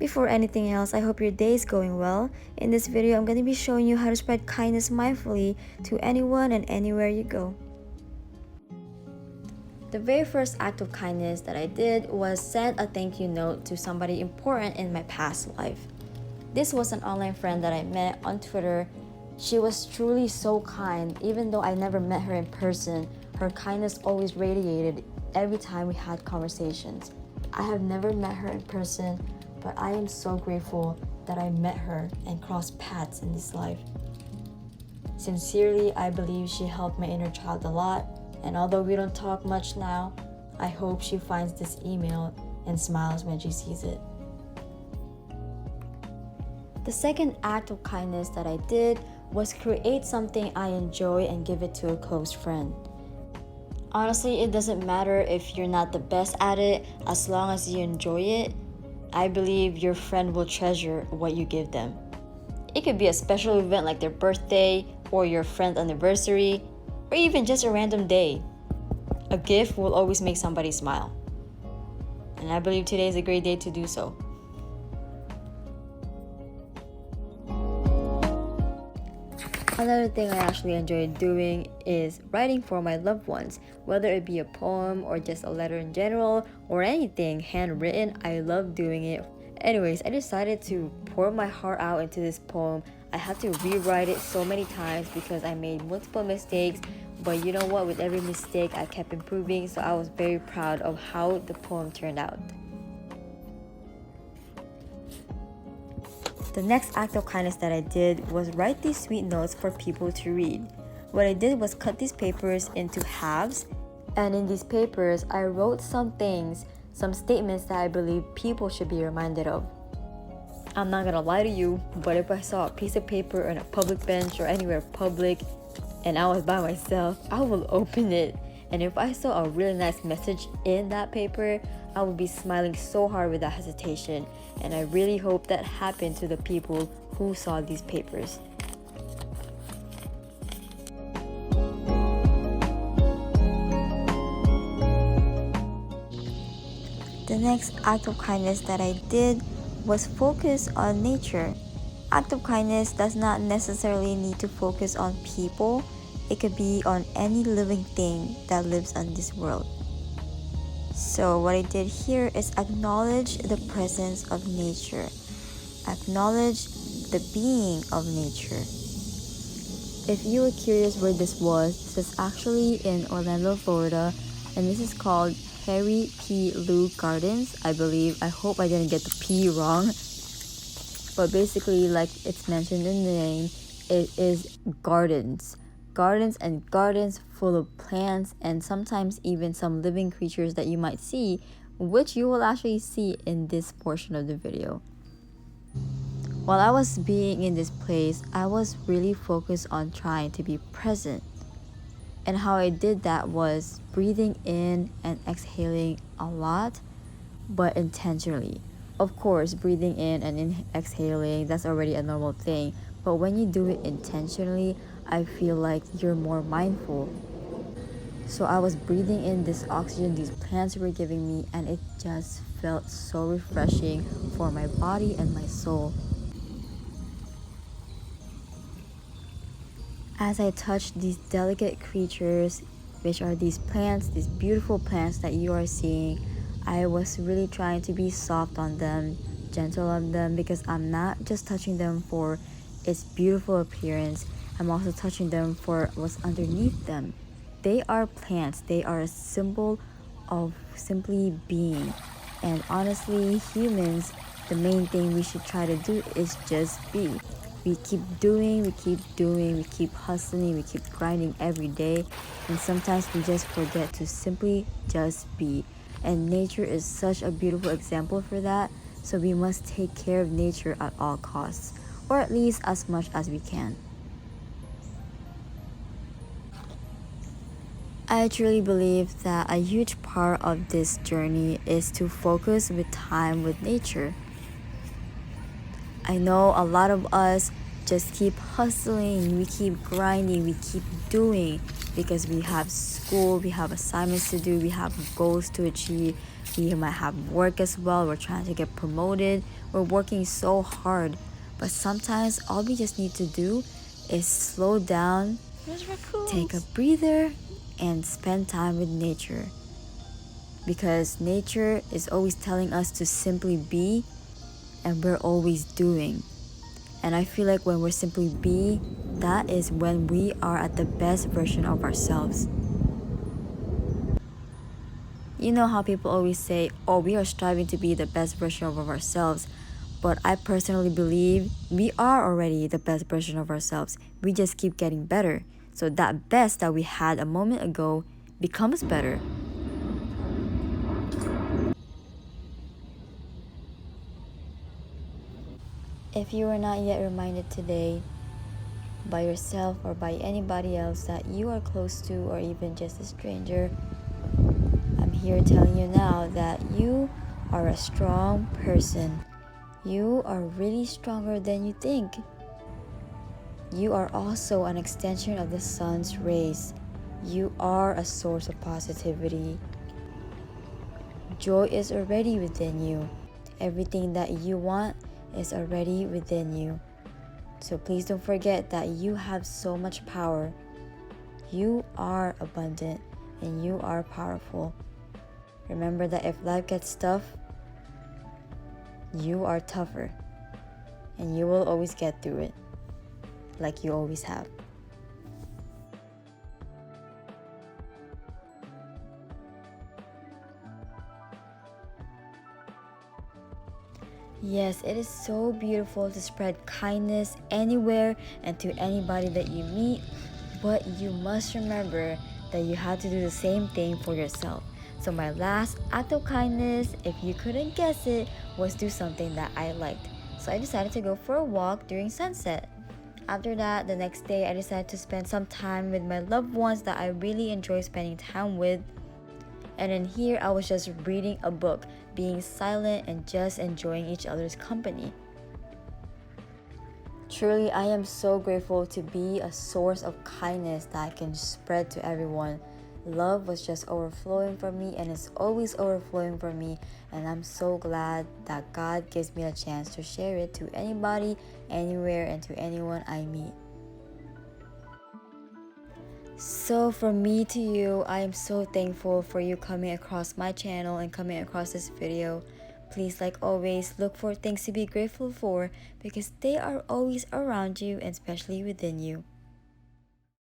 Before anything else, I hope your day is going well. In this video, I'm going to be showing you how to spread kindness mindfully to anyone and anywhere you go. The very first act of kindness that I did was send a thank you note to somebody important in my past life. This was an online friend that I met on Twitter. She was truly so kind. Even though I never met her in person, her kindness always radiated every time we had conversations. I have never met her in person, but I am so grateful that I met her and crossed paths in this life. Sincerely, I believe she helped my inner child a lot, and although we don't talk much now, I hope she finds this email and smiles when she sees it. The second act of kindness that I did was create something I enjoy and give it to a close friend. Honestly, it doesn't matter if you're not the best at it, as long as you enjoy it. I believe your friend will treasure what you give them. It could be a special event like their birthday or your friend's anniversary, or even just a random day. A gift will always make somebody smile. And I believe today is a great day to do so. Another thing I actually enjoy doing is writing for my loved ones, whether it be a poem or just a letter in general or anything handwritten. I love doing it. Anyways, I decided to pour my heart out into this poem. I had to rewrite it so many times because I made multiple mistakes, but you know what, with every mistake I kept improving, so I was very proud of how the poem turned out. The next act of kindness that I did was write these sweet notes for people to read. What I did was cut these papers into halves, and in these papers I wrote some things, some statements that I believe people should be reminded of. I'm not gonna lie to you, but if I saw a piece of paper on a public bench or anywhere public and I was by myself, I will open it. And if I saw a really nice message in that paper, I would be smiling so hard without hesitation. And I really hope that happened to the people who saw these papers. The next act of kindness that I did was focus on nature. Act of kindness does not necessarily need to focus on people. It could be on any living thing that lives on this world. So what I did here is acknowledge the presence of nature. Acknowledge the being of nature. If you were curious where this is actually in Orlando, Florida, and this is called Harry P. Lou Gardens, I believe. I hope I didn't get the P wrong. But basically, like it's mentioned in the name, it is gardens. Gardens and gardens full of plants and sometimes even some living creatures that you might see, which you will actually see in this portion of the video. While I was being in this place, I was really focused on trying to be present. And how I did that was breathing in and exhaling a lot, but intentionally. Of course, breathing in and exhaling, that's already a normal thing. But when you do it intentionally, I feel like you're more mindful. So I was breathing in this oxygen these plants were giving me, and it just felt so refreshing for my body and my soul. As I touched these delicate creatures, which are these plants, these beautiful plants that you are seeing, I was really trying to be soft on them, gentle on them, because I'm not just touching them for its beautiful appearance, I'm also touching them for what's underneath them. They are plants, they are a symbol of simply being. And honestly, humans, the main thing we should try to do is just be. We keep doing, we keep hustling, we keep grinding every day, and sometimes we just forget to simply just be. And nature is such a beautiful example for that, so we must take care of nature at all costs, or at least as much as we can. I truly believe that a huge part of this journey is to focus with time with nature. I know a lot of us just keep hustling, we keep grinding, we keep doing because we have school, we have assignments to do, we have goals to achieve, we might have work as well, we're trying to get promoted, We're working so hard, but sometimes all we just need to do is slow down, take a breather, and spend time with nature. Because nature is always telling us to simply be, and we're always doing. And I feel like when we're simply be, that is when we are at the best version of ourselves. You know how people always say, oh, we are striving to be the best version of ourselves. But I personally believe we are already the best version of ourselves. We just keep getting better. So that best that we had a moment ago becomes better. If you are not yet reminded today by yourself or by anybody else that you are close to, or even just a stranger, I'm here telling you now that you are a strong person. You are really stronger than you think. You are also an extension of the sun's rays. You are a source of positivity. Joy is already within you. Everything that you want is already within you. So please don't forget that you have so much power. You are abundant and you are powerful. Remember that if life gets tough, you are tougher. And you will always get through it, like you always have. Yes, it is so beautiful to spread kindness anywhere and to anybody that you meet, but you must remember that you have to do the same thing for yourself. So my last act of kindness, if you couldn't guess it, was do something that I liked. So I decided to go for a walk during sunset. After that, the next day, I decided to spend some time with my loved ones that I really enjoy spending time with. And in here, I was just reading a book, being silent and just enjoying each other's company. Truly, I am so grateful to be a source of kindness that I can spread to everyone. Love was just overflowing for me, and it's always overflowing for me, and I'm so glad that God gives me a chance to share it to anybody, anywhere, and to anyone I meet. So from me to you, I am so thankful for you coming across my channel and coming across this video. Please, like always, look for things to be grateful for because they are always around you and especially within you.